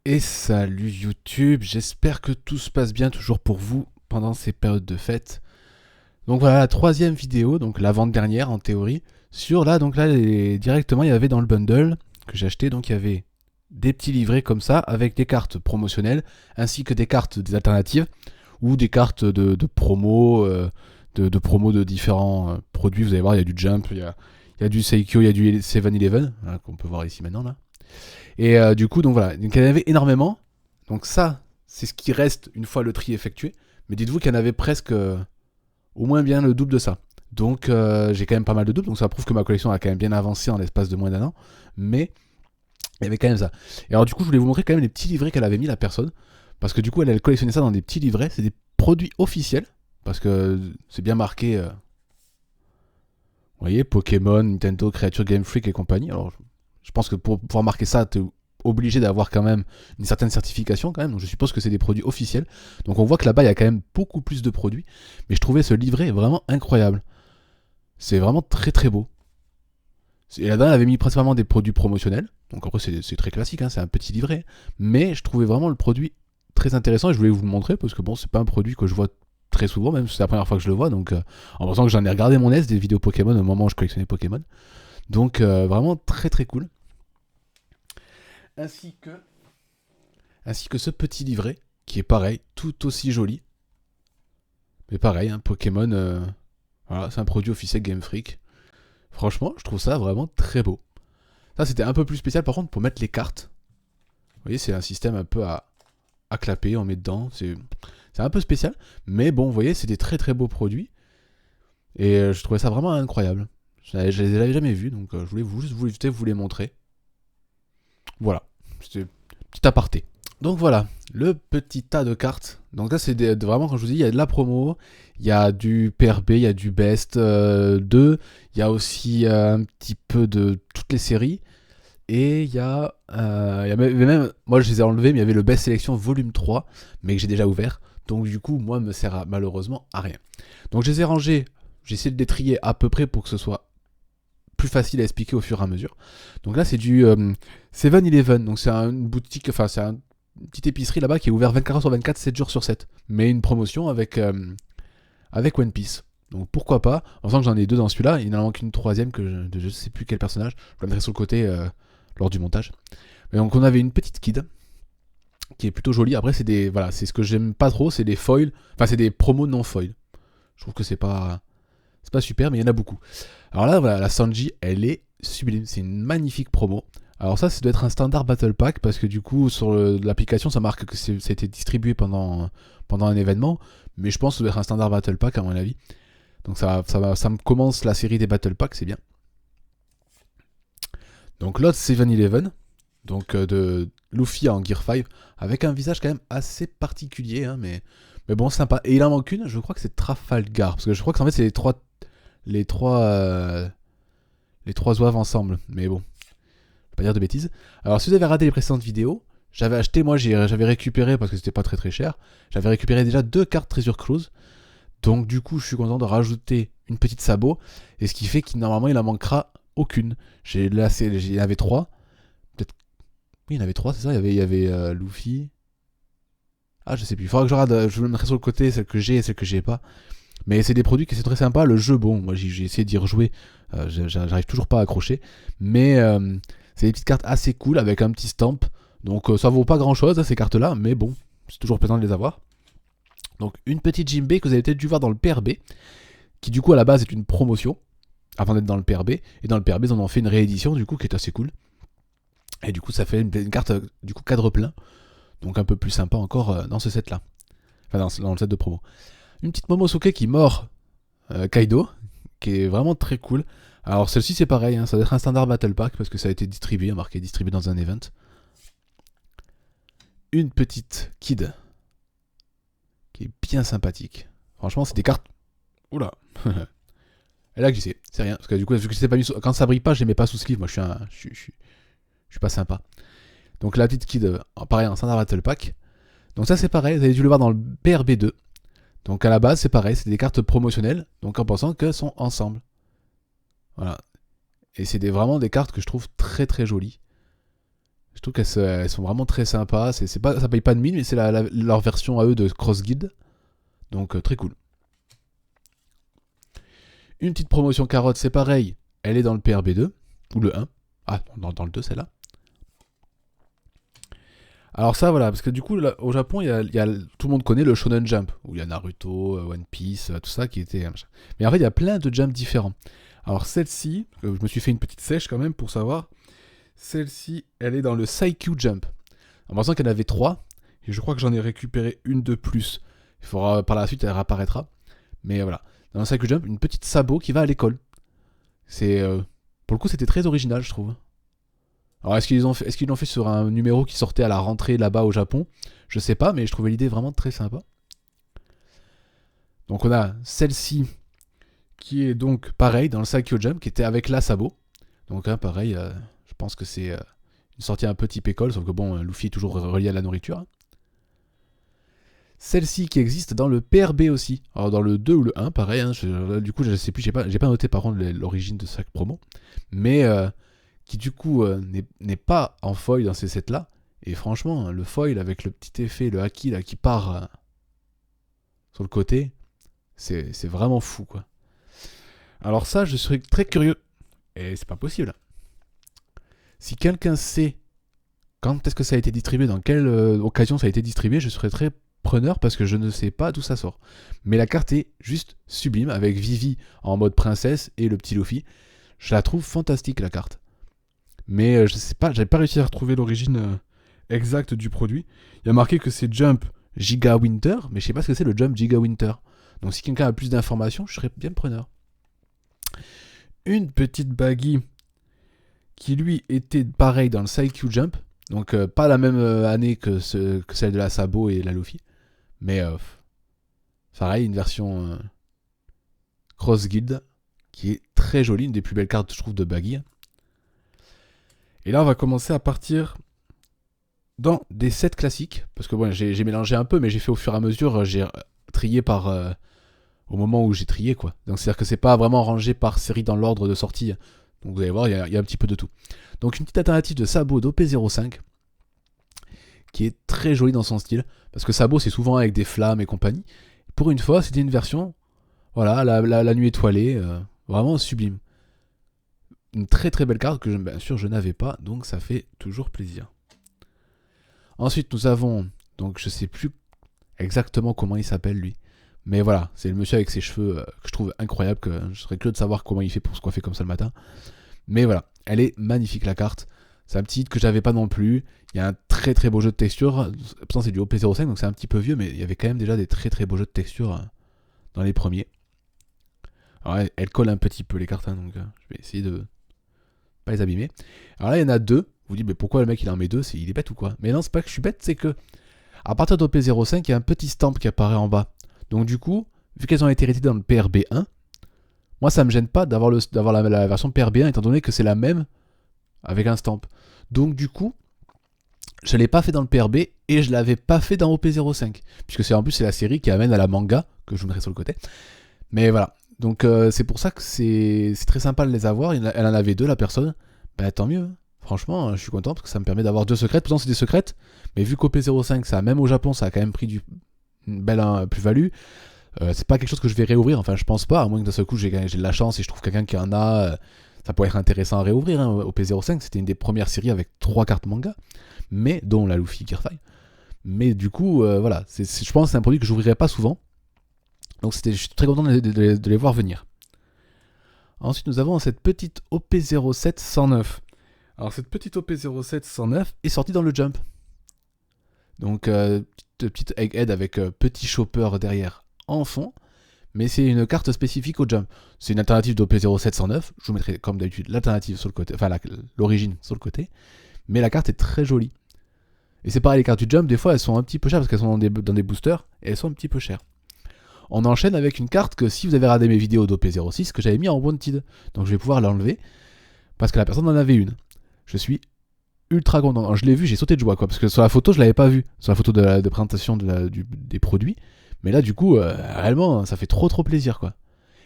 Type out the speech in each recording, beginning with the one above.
Et salut YouTube, j'espère que tout se passe bien toujours pour vous pendant ces périodes de fête. Donc voilà la troisième vidéo, donc l'avant-dernière en théorie, sur là, donc là directement il y avait dans le bundle que j'ai acheté, donc il y avait des petits livrets comme ça avec des cartes promotionnelles ainsi que des cartes des alternatives ou des cartes de promo, de promo de différents produits. Vous allez voir, il y a du Jump, il y a du Seikyo, il y a du 7-Eleven, hein, qu'on peut voir ici maintenant là. Et du coup, donc voilà, donc il y en avait énormément. Donc ça, c'est ce qui reste une fois le tri effectué. Mais dites-vous qu'il y en avait presque au moins bien le double de ça. Donc j'ai quand même pas mal de doubles, donc ça prouve que ma collection a quand même bien avancé en l'espace de moins d'un an. Mais il y avait quand même ça. Et alors du coup, je voulais vous montrer quand même les petits livrets qu'elle avait mis la personne. Parce que du coup, elle collectionnait ça dans des petits livrets. C'est des produits officiels. Parce que c'est bien marqué, vous voyez, Pokémon, Nintendo, Creature Game Freak et compagnie. Alors je pense que pour pouvoir marquer ça, t'es obligé d'avoir quand même une certaine certification quand même. Donc je suppose que c'est des produits officiels. Donc on voit que là-bas il y a quand même beaucoup plus de produits. Mais je trouvais ce livret vraiment incroyable. C'est vraiment très très beau. Et là-dedans elle avait mis principalement des produits promotionnels. Donc après c'est très classique, hein, c'est un petit livret. Mais je trouvais vraiment le produit très intéressant et je voulais vous le montrer parce que bon c'est pas un produit que je vois très souvent, même si c'est la première fois que je le vois. Donc en pensant que j'en ai regardé mon S des vidéos Pokémon au moment où je collectionnais Pokémon. Donc vraiment très très cool. Ainsi que ce petit livret, qui est pareil, tout aussi joli. Mais pareil, hein, Pokémon, voilà, c'est un produit officiel Game Freak. Franchement, je trouve ça vraiment très beau. Ça, c'était un peu plus spécial par contre pour mettre les cartes. Vous voyez, c'est un système un peu à clapper, on met dedans. C'est un peu spécial. Mais bon, vous voyez, c'est des très très beaux produits. Et je trouvais ça vraiment incroyable. Je les avais jamais vus, donc je voulais vous les montrer. Voilà, c'était petit aparté. Donc voilà, le petit tas de cartes. Donc là, c'est vraiment, quand je vous dis, il y a de la promo, il y a du PRB, il y a du Best 2, il y a aussi un petit peu de toutes les séries. Et il y a même, moi je les ai enlevés, mais il y avait le Best Sélection Volume 3, mais que j'ai déjà ouvert. Donc du coup, moi, me sert malheureusement à rien. Donc je les ai rangés, j'ai essayé de les trier à peu près pour que ce soit plus facile à expliquer au fur et à mesure. Donc là, c'est du 7-Eleven. Donc c'est une boutique, enfin, c'est une petite épicerie là-bas qui est ouvert 24 heures sur 24, 7 jours sur 7. Mais une promotion avec One Piece. Donc pourquoi pas, en sachant que j'en ai deux dans celui-là, il n'en manque une troisième que je sais plus quel personnage. Je le mettrai sur le côté lors du montage. Mais donc on avait une petite kid qui est plutôt jolie. Après, voilà, c'est ce que j'aime pas trop, c'est des foils. Enfin, c'est des promos non foils. Je trouve que c'est pas super, mais il y en a beaucoup. Alors là, voilà, la Sanji, elle est sublime. C'est une magnifique promo. Alors ça doit être un standard Battle Pack, parce que du coup, sur l'application, ça marque que ça a été distribué pendant un événement. Mais je pense que ça doit être un standard Battle Pack, à mon avis. Donc ça me commence la série des Battle Packs, c'est bien. Donc l'autre, c'est 7-Eleven. Donc de Luffy en Gear 5, avec un visage quand même assez particulier, hein, mais bon, sympa. Et il en manque une, je crois que c'est Trafalgar, parce que je crois que en fait c'est les trois, euh, les trois oeuvres ensemble. Mais bon, je vais pas dire de bêtises. Alors, si vous avez raté les précédentes vidéos, j'avais acheté, moi j'avais récupéré, parce que c'était pas très très cher, j'avais récupéré déjà deux cartes Treasure Cruise. Donc, du coup, je suis content de rajouter une petite sabot, et ce qui fait qu'il normalement il en manquera aucune. Il y en avait trois. Peut-être. Oui, il y en avait trois, c'est ça. Il y avait Luffy. Ah, je sais plus. Il faudra que je regarde. Je me mettrai sur le côté celle que j'ai et celle que j'ai pas. Mais c'est des produits qui sont très sympas. Le jeu, bon, moi j'ai essayé d'y rejouer. J'arrive toujours pas à accrocher. Mais c'est des petites cartes assez cool avec un petit stamp. Donc ça vaut pas grand chose, ces cartes-là. Mais bon, c'est toujours plaisant de les avoir. Donc une petite Jimbe que vous avez peut-être dû voir dans le PRB. Qui du coup à la base est une promotion. Avant d'être dans le PRB. Et dans le PRB, ils en ont fait une réédition du coup qui est assez cool. Et du coup, ça fait une carte du coup cadre plein. Donc un peu plus sympa encore dans ce set-là. Enfin, dans le set de promo. Une petite Momosuke qui mord Kaido, qui est vraiment très cool. Alors celle-ci c'est pareil, hein, ça doit être un standard Battle Pack parce que ça a été distribué, marqué distribué dans un event. Une petite Kid qui est bien sympathique. Franchement, c'est des cartes. Oula. Elle a glissé, c'est rien. Parce que du coup, vu que pas mis quand ça brille pas, je les mets pas sous sleeve. Moi, je suis pas sympa. Donc la petite Kid, pareil, un standard Battle Pack. Donc ça c'est pareil, vous avez dû le voir dans le BRB2. Donc à la base, c'est pareil, c'est des cartes promotionnelles, donc en pensant qu'elles sont ensemble. Voilà. Et c'est vraiment des cartes que je trouve très très jolies. Je trouve elles sont vraiment très sympas. C'est pas, ça paye pas de mine, mais c'est leur version à eux de Cross Guild. Donc très cool. Une petite promotion carotte, c'est pareil. Elle est dans le PRB2, ou le 1. Ah, dans le 2, celle-là. Alors ça, voilà, parce que du coup, là, au Japon, tout le monde connaît le Shonen Jump, où il y a Naruto, One Piece, tout ça qui était... Mais en fait, il y a plein de jumps différents. Alors celle-ci, je me suis fait une petite sèche quand même pour savoir. Celle-ci, elle est dans le Saikyu Jump. En pensant qu'il y en avait 3, et je crois que j'en ai récupéré une de plus. Il faudra, par la suite, elle réapparaîtra. Mais voilà. Dans le Saikyu Jump, une petite sabot qui va à l'école. C'est... pour le coup, c'était très original, je trouve. Alors, est-ce qu'ils l'ont fait sur un numéro qui sortait à la rentrée là-bas au Japon? Je sais pas, mais je trouvais l'idée vraiment très sympa. Donc, on a celle-ci qui est donc pareil dans le Saikyo Jump, qui était avec la sabot. Donc, pareil, je pense que c'est une sortie un peu type école, sauf que bon, Luffy est toujours relié à la nourriture. Celle-ci qui existe dans le PRB aussi. Alors, dans le 2 ou le 1, pareil. Hein, du coup, je sais plus, j'ai pas noté par contre l'origine de chaque promo. Mais... qui du coup n'est pas en foil dans ces sets là. Et franchement, le foil avec le petit effet, le haki là qui part sur le côté, c'est vraiment fou quoi. Alors ça, je serais très curieux. Et c'est pas possible. Si quelqu'un sait quand est-ce que ça a été distribué, dans quelle occasion ça a été distribué, je serais très preneur parce que je ne sais pas d'où ça sort. Mais la carte est juste sublime avec Vivi en mode princesse et le petit Luffy. Je la trouve fantastique la carte. Mais je sais pas, j'avais pas réussi à retrouver l'origine exacte du produit. Il y a marqué que c'est Jump Giga Winter, mais je sais pas ce que c'est le Jump Giga Winter. Donc si quelqu'un a plus d'informations, je serais bien preneur. Une petite baggy qui lui était pareil dans le Saikyu Jump. Donc pas la même année que celle de la Sabo et la Luffy. Mais pareil, une version Cross Guild qui est très jolie, une des plus belles cartes je trouve de baggy. Et là, on va commencer à partir dans des sets classiques. Parce que bon, j'ai mélangé un peu, mais j'ai fait au fur et à mesure. J'ai trié au moment où j'ai trié, quoi. Donc, c'est-à-dire que c'est pas vraiment rangé par série dans l'ordre de sortie. Donc, vous allez voir, il y a un petit peu de tout. Donc, une petite alternative de Sabo d'OP05. Qui est très jolie dans son style. Parce que Sabo, c'est souvent avec des flammes et compagnie. Pour une fois, c'était une version, voilà, la nuit étoilée. Vraiment sublime. Une très très belle carte que bien sûr je n'avais pas, donc ça fait toujours plaisir. Ensuite nous avons, donc je sais plus exactement comment il s'appelle lui, mais voilà, c'est le monsieur avec ses cheveux que je trouve incroyable, que je serais curieux de savoir comment il fait pour se coiffer comme ça le matin. Mais voilà, elle est magnifique la carte, c'est un petit hit que j'avais pas non plus, il y a un très très beau jeu de texture, pourtant c'est du OP05 donc c'est un petit peu vieux, mais il y avait quand même déjà des très très beaux jeux de texture dans les premiers. Alors elle colle un petit peu les cartes, hein, donc je vais essayer de pas les abîmer. Alors là, il y en a 2. Vous dites, mais pourquoi le mec il en met 2? Il est bête ou quoi? Mais non, c'est pas que je suis bête, c'est que à partir d'OP05, il y a un petit stamp qui apparaît en bas. Donc du coup, vu qu'elles ont été héritées dans le PRB1, moi ça me gêne pas d'avoir la version PRB1 étant donné que c'est la même avec un stamp. Donc du coup, je l'ai pas fait dans le PRB et je l'avais pas fait dans OP05. Puisque c'est en plus c'est la série qui amène à la manga, que je vous mettrai sur le côté. Mais voilà. Donc c'est pour ça que c'est très sympa de les avoir. Elle en avait 2 la personne. Bah tant mieux. Franchement, je suis content parce que ça me permet d'avoir 2 secrètes. Pourtant c'est des secrètes. Mais vu qu'OP05, ça, même au Japon, ça a quand même pris une belle plus-value. C'est pas quelque chose que je vais réouvrir. Enfin, je pense pas. À moins que d'un seul coup j'ai de la chance et je trouve quelqu'un qui en a. Ça pourrait être intéressant à réouvrir. Hein. OP05, c'était une des premières séries avec 3 cartes manga. Mais dont la Luffy Kirfai. Mais du coup, voilà. Je pense que c'est un produit que j'ouvrirai pas souvent. Donc je suis très content de les voir venir. Ensuite, nous avons cette petite OP07 109. Alors cette petite OP07 109 est sortie dans le Jump. Donc petite Egghead avec petit chopper derrière en fond. Mais c'est une carte spécifique au Jump. C'est une alternative d'OP07 109. Je vous mettrai comme d'habitude l'alternative sur le côté, enfin l'origine sur le côté. Mais la carte est très jolie. Et c'est pareil, les cartes du Jump, des fois elles sont un petit peu chères parce qu'elles sont dans des boosters et elles sont un petit peu chères. On enchaîne avec une carte que si vous avez regardé mes vidéos d'OP06, que j'avais mis en Wanted. Donc je vais pouvoir l'enlever, parce que la personne en avait une. Je suis ultra content. Alors, je l'ai vu, j'ai sauté de joie, quoi, parce que sur la photo, je l'avais pas vu. Sur la photo de présentation des produits. Mais là, du coup, réellement, ça fait trop plaisir, quoi.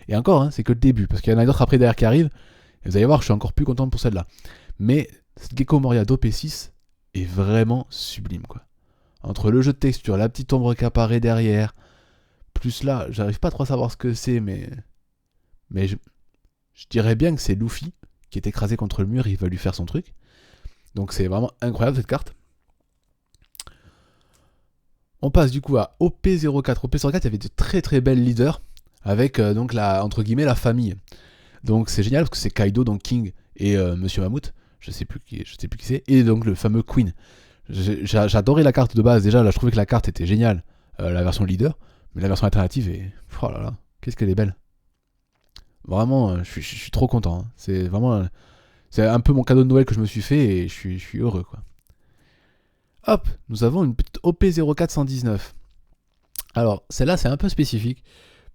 Et encore, hein, c'est que le début, parce qu'il y en a d'autres après derrière qui arrivent. Et vous allez voir, je suis encore plus content pour celle-là. Mais cette Gecko Moria d'OP6, est vraiment sublime, quoi. Entre le jeu de texture, la petite ombre qui apparaît derrière, plus là, j'arrive pas trop à savoir ce que c'est, mais je dirais bien que c'est Luffy qui est écrasé contre le mur, il va lui faire son truc. Donc c'est vraiment incroyable cette carte. On passe du coup à OP04. OP04, il y avait de très très belles leaders avec donc entre guillemets la famille. Donc c'est génial parce que c'est Kaido, donc King et Monsieur Mammouth, je sais plus qui c'est, et donc le fameux Queen. J'adorais la carte de base, déjà là je trouvais que la carte était géniale, la version leader, mais la version alternative est... Oh là là, qu'est-ce qu'elle est belle. Vraiment, je suis trop content. Hein. C'est vraiment... c'est un peu mon cadeau de Noël que je me suis fait et je suis heureux, quoi. Hop, nous avons une petite OP0419. Alors, celle-là, c'est un peu spécifique,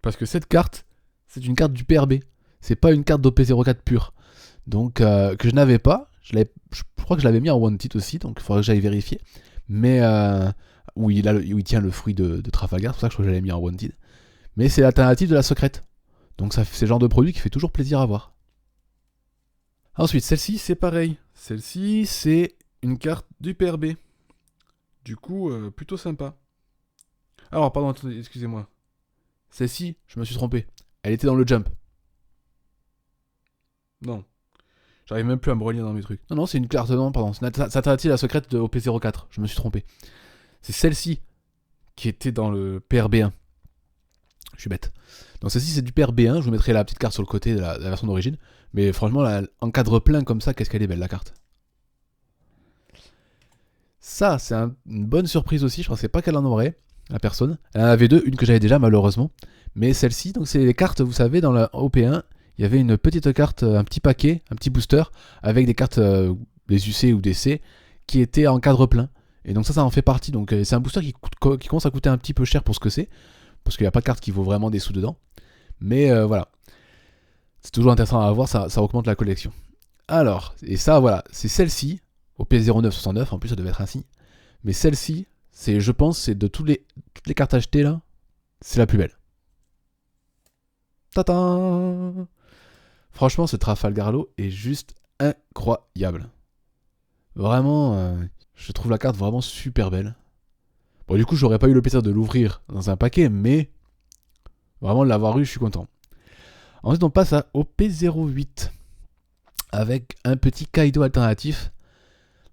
parce que cette carte, c'est une carte du PRB. C'est pas une carte d'OP04 pure. Donc, que je n'avais pas. Je crois que je l'avais mis en Wanted aussi, donc il faudrait que j'aille vérifier. Mais, où il tient le fruit de Trafalgar, c'est pour ça que je crois que je l'avais mis en Wanted. Mais c'est l'alternative de la secrète. Donc, c'est le genre de produit qui fait toujours plaisir à voir. Ensuite, celle-ci, c'est pareil. Celle-ci, c'est une carte du PRB. Du coup, plutôt sympa. Alors, pardon, attendez, excusez-moi. Celle-ci, je me suis trompé. Elle était dans le jump. Non. J'arrive même plus à me relier dans mes trucs. Non, c'est une carte, non, pardon. C'est alternative à la secrète de OP04. Je me suis trompé. C'est celle-ci qui était dans le PRB1. Je suis bête. Donc celle-ci, c'est du PRB1. Je vous mettrai la petite carte sur le côté de la version d'origine. Mais franchement, en cadre plein comme ça, qu'est-ce qu'elle est belle, la carte. Ça, c'est une bonne surprise aussi. Je pensais pas qu'elle en aurait, la personne. Elle en avait deux. Une que j'avais déjà, malheureusement. Mais celle-ci, donc c'est les cartes, vous savez, dans la OP1, il y avait une petite carte, un petit paquet, un petit booster, avec des cartes, des UC ou des C, qui étaient en cadre plein. Et donc ça en fait partie. Donc c'est un booster qui commence à coûter un petit peu cher pour ce que c'est, parce qu'il n'y a pas de carte qui vaut vraiment des sous dedans. Mais voilà. C'est toujours intéressant à avoir, ça augmente la collection. Alors, et ça, voilà, c'est celle-ci, au PS0969, en plus ça devait être ainsi. Mais celle-ci, je pense, c'est de toutes les cartes achetées là, c'est la plus belle. Tata. Franchement, ce Trafalgar Law est juste incroyable. Vraiment, je trouve la carte vraiment super belle. Bon, du coup, j'aurais pas eu le plaisir de l'ouvrir dans un paquet, mais vraiment de l'avoir eu, je suis content. Ensuite, on passe à OP08 avec un petit Kaido alternatif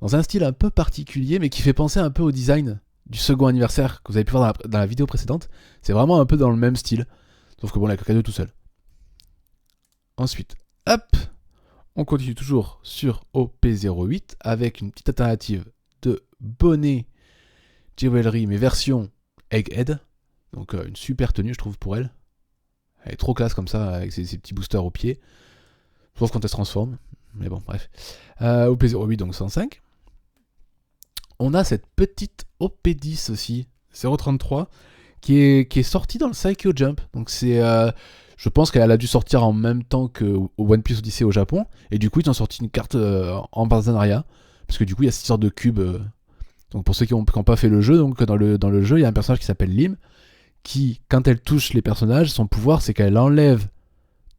dans un style un peu particulier, mais qui fait penser un peu au design du second anniversaire que vous avez pu voir dans la vidéo précédente. C'est vraiment un peu dans le même style, sauf que bon, la Kaido tout seul. Ensuite, hop, on continue toujours sur OP08 avec une petite alternative de bonnet Jewelry, mais version Egghead. Donc une super tenue, je trouve, pour elle. Elle est trop classe comme ça, avec ses petits boosters au pied. Sauf quand elle se transforme. Mais bon, bref. OP08, donc 105. On a cette petite OP10 aussi, 033, qui est sortie dans le Saikyo Jump. Donc c'est... je pense qu'elle a dû sortir en même temps que One Piece Odyssey au Japon. Et du coup, ils ont sorti une carte en partenariat. Parce que du coup, il y a cette sorte de cube. Donc pour ceux qui n'ont pas fait le jeu, donc dans le jeu, il y a un personnage qui s'appelle Lim. Qui, quand elle touche les personnages, son pouvoir, c'est qu'elle enlève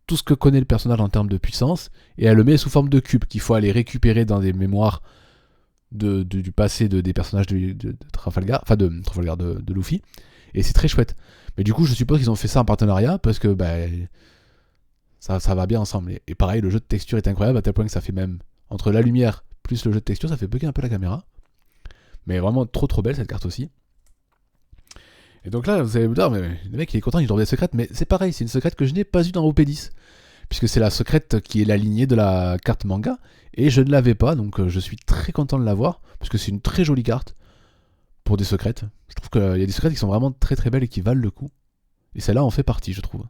tout ce que connaît le personnage en termes de puissance. Et elle le met sous forme de cube qu'il faut aller récupérer dans des mémoires du passé des personnages de Trafalgar. Enfin, de Trafalgar de Luffy. Et c'est très chouette. Mais du coup, je suppose qu'ils ont fait ça en partenariat parce que ça va bien ensemble. Et pareil, le jeu de texture est incroyable à tel point que ça fait même, entre la lumière plus le jeu de texture, ça fait bugger un peu la caméra. Mais vraiment trop belle cette carte aussi. Et donc là, vous allez me dire, mais le mec il est content, il doit des secrètes, mais c'est pareil, c'est une secrète que je n'ai pas eue dans OP10. Puisque c'est la secrète qui est la lignée de la carte manga. Et je ne l'avais pas, donc je suis très content de l'avoir. Parce que c'est une très jolie carte pour des secrètes. Je trouve qu'il y a des secrètes qui sont vraiment très belles et qui valent le coup. Et celle-là en fait partie, je trouve.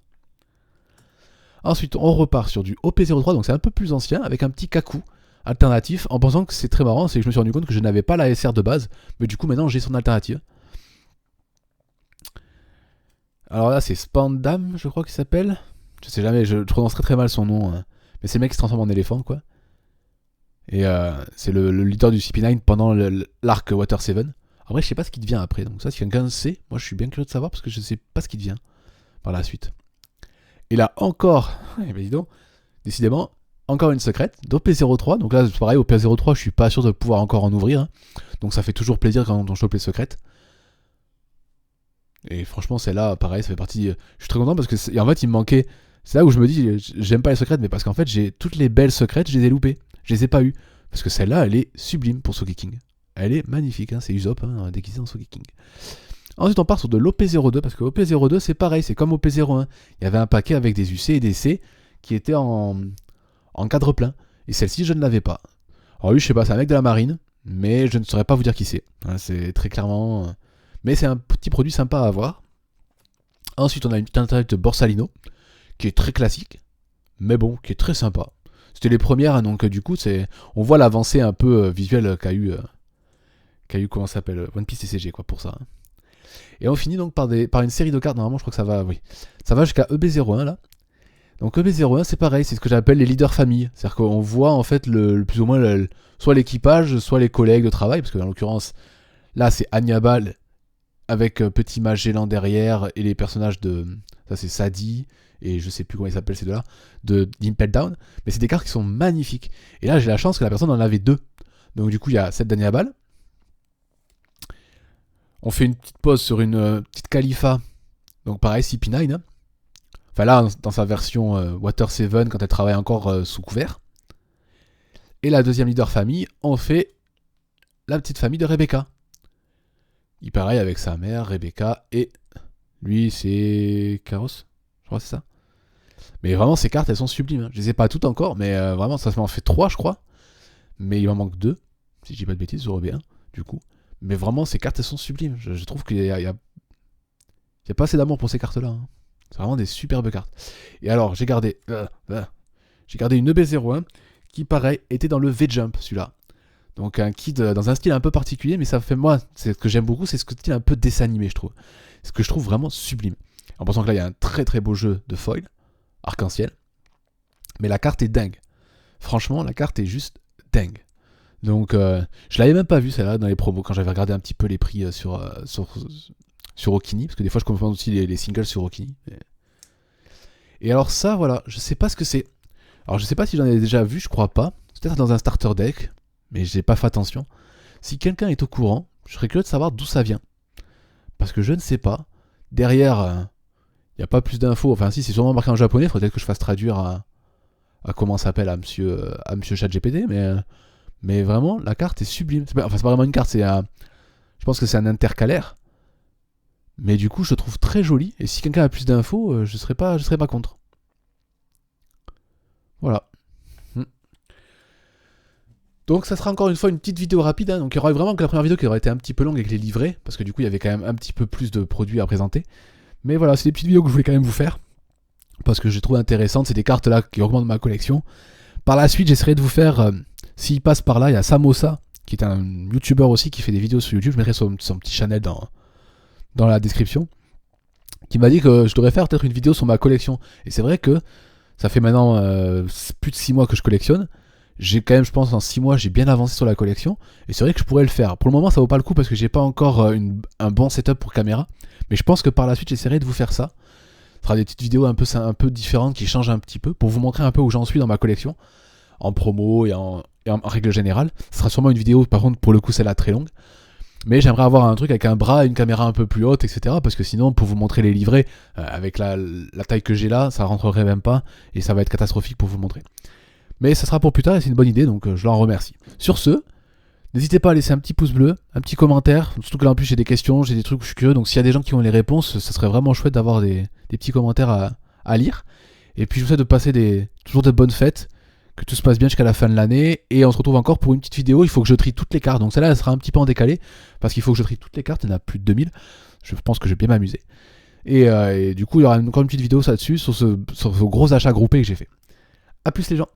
Ensuite, on repart sur du OP03, donc c'est un peu plus ancien, avec un petit Kaku alternatif, en pensant que c'est très marrant, c'est que je me suis rendu compte que je n'avais pas la SR de base, mais du coup maintenant j'ai son alternative. Alors là, c'est Spandam, je crois qu'il s'appelle. Je sais jamais, je prononcerai très mal son nom. Mais c'est le mec qui se transforme en éléphant, quoi. Et c'est le leader du CP9 pendant l'arc Water 7. Après, je sais pas ce qu'il devient après. Donc ça, si quelqu'un sait, moi je suis bien curieux de savoir parce que je sais pas ce qu'il devient par la suite. Et là encore, eh ben dis donc, décidément, encore une secrète d'OP03. Donc là, c'est pareil, OP03, je suis pas sûr de pouvoir encore en ouvrir. Hein. Donc ça fait toujours plaisir quand on chope les secrètes. Et franchement, celle-là, pareil, ça fait partie. Je suis très content parce que, en fait, il me manquait. C'est là où je me dis, j'aime pas les secrètes, mais parce qu'en fait, j'ai toutes les belles secrètes, je les ai loupées. Je les ai pas eues. Parce que celle-là, elle est sublime pour Sogeking. Elle est magnifique, hein, c'est Usopp, hein, déguisé en Sogeking. Ensuite, on part sur de l'OP02, parce que OP02, c'est pareil, c'est comme OP01. Il y avait un paquet avec des UC et des C qui étaient en cadre plein. Et celle-ci, je ne l'avais pas. Alors lui, je sais pas, c'est un mec de la marine, mais je ne saurais pas vous dire qui c'est. Hein, c'est très clairement. Mais c'est un petit produit sympa à avoir. Ensuite, on a une petite internet de Borsalino, qui est très classique, mais bon, qui est très sympa. C'était les premières, hein, donc du coup, on voit l'avancée un peu visuelle qu'a eu, comment ça s'appelle, One Piece TCG, quoi, pour ça. Hein. Et on finit donc par une série de cartes, normalement, je crois que ça va, oui. Ça va jusqu'à EB01, là. Donc EB01, c'est pareil, c'est ce que j'appelle les leaders famille. C'est-à-dire qu'on voit, en fait, plus ou moins, soit l'équipage, soit les collègues de travail, parce que dans l'occurrence, là, c'est Hannibal, avec Petit Magellan derrière, et les personnages de... Ça, c'est Sadie, et je sais plus comment ils s'appellent ces deux-là, d'Impel Down. Mais c'est des cartes qui sont magnifiques. Et là, j'ai la chance que la personne en avait deux. Donc du coup, il y a celle d'Hannibal. On fait une petite pause sur une petite Khalifa. Donc pareil, CP9. Hein. Enfin là, dans sa version Water 7, quand elle travaille encore sous couvert. Et la deuxième leader famille, on fait la petite famille de Rebecca. Il pareil avec sa mère, Rebecca, et lui, c'est Karos. Je crois que c'est ça. Mais vraiment, ces cartes, elles sont sublimes. Hein. Je les ai pas toutes encore, mais vraiment, ça m'en fait 3, je crois. Mais il m'en manque 2, si je dis pas de bêtises, sur EB1, du coup. Mais vraiment, ces cartes, elles sont sublimes. Je trouve qu'il y a pas assez d'amour pour ces cartes-là. Hein. C'est vraiment des superbes cartes. Et alors, j'ai gardé une EB01 qui, pareil, était dans le V-Jump, celui-là. Donc un kit dans un style un peu particulier, mais ça fait moi, c'est ce que j'aime beaucoup, c'est ce style un peu dessin animé, je trouve. C'est ce que je trouve vraiment sublime. En pensant que là, il y a un très très beau jeu de foil, arc-en-ciel. Mais la carte est dingue. Franchement, la carte est juste dingue. Donc, je l'avais même pas vu celle-là dans les promos quand j'avais regardé un petit peu les prix sur Okini, parce que des fois je comprends aussi les singles sur Okini. Et alors ça, voilà, je sais pas ce que c'est. Alors je sais pas si j'en ai déjà vu, je crois pas. C'est peut-être dans un starter deck, mais j'ai pas fait attention. Si quelqu'un est au courant, je serais curieux de savoir d'où ça vient. Parce que je ne sais pas. Derrière, il n'y a pas plus d'infos. Enfin si, c'est sûrement marqué en japonais, il faudrait peut-être que je fasse traduire à comment ça s'appelle, à monsieur ChatGPT, mais vraiment, la carte est sublime. C'est pas vraiment une carte, je pense que c'est un intercalaire. Mais du coup, je le trouve très joli. Et si quelqu'un a plus d'infos, je serais pas contre. Voilà. Donc ça sera encore une fois une petite vidéo rapide. Hein. Donc il y aura vraiment que la première vidéo qui aurait été un petit peu longue avec les livrets. Parce que du coup, il y avait quand même un petit peu plus de produits à présenter. Mais voilà, c'est des petites vidéos que je voulais quand même vous faire. Parce que je les trouve intéressantes. C'est des cartes là qui augmentent ma collection. Par la suite, j'essaierai de vous faire... s'il passe par là, il y a Samosa, qui est un YouTuber aussi, qui fait des vidéos sur YouTube. Je mettrai son petit channel dans la description. Qui m'a dit que je devrais faire peut-être une vidéo sur ma collection. Et c'est vrai que ça fait maintenant plus de 6 mois que je collectionne. J'ai quand même, je pense, en 6 mois, j'ai bien avancé sur la collection. Et c'est vrai que je pourrais le faire. Pour le moment, ça vaut pas le coup parce que j'ai pas encore un bon setup pour caméra. Mais je pense que par la suite, j'essaierai de vous faire ça. Ce sera des petites vidéos un peu différentes qui changent un petit peu pour vous montrer un peu où j'en suis dans ma collection. En promo et en règle générale. Ce sera sûrement une vidéo, par contre, pour le coup, celle-là très longue. Mais j'aimerais avoir un truc avec un bras et une caméra un peu plus haute, etc. Parce que sinon, pour vous montrer les livrets, avec la taille que j'ai là, ça rentrerait même pas. Et ça va être catastrophique pour vous montrer. Mais ça sera pour plus tard et c'est une bonne idée, donc je l'en remercie. Sur ce, n'hésitez pas à laisser un petit pouce bleu, un petit commentaire. Surtout que là en plus j'ai des questions, j'ai des trucs où je suis curieux. Donc s'il y a des gens qui ont les réponses, ça serait vraiment chouette d'avoir des petits commentaires à lire. Et puis je vous souhaite de passer toujours de bonnes fêtes. Que tout se passe bien jusqu'à la fin de l'année. Et on se retrouve encore pour une petite vidéo. Il faut que je trie toutes les cartes. Donc celle-là, elle sera un petit peu en décalé. Parce qu'il faut que je trie toutes les cartes. Il y en a plus de 2000. Je pense que je vais bien m'amuser. Et du coup, il y aura encore une petite vidéo là-dessus sur ce gros achat groupé que j'ai fait. A plus les gens.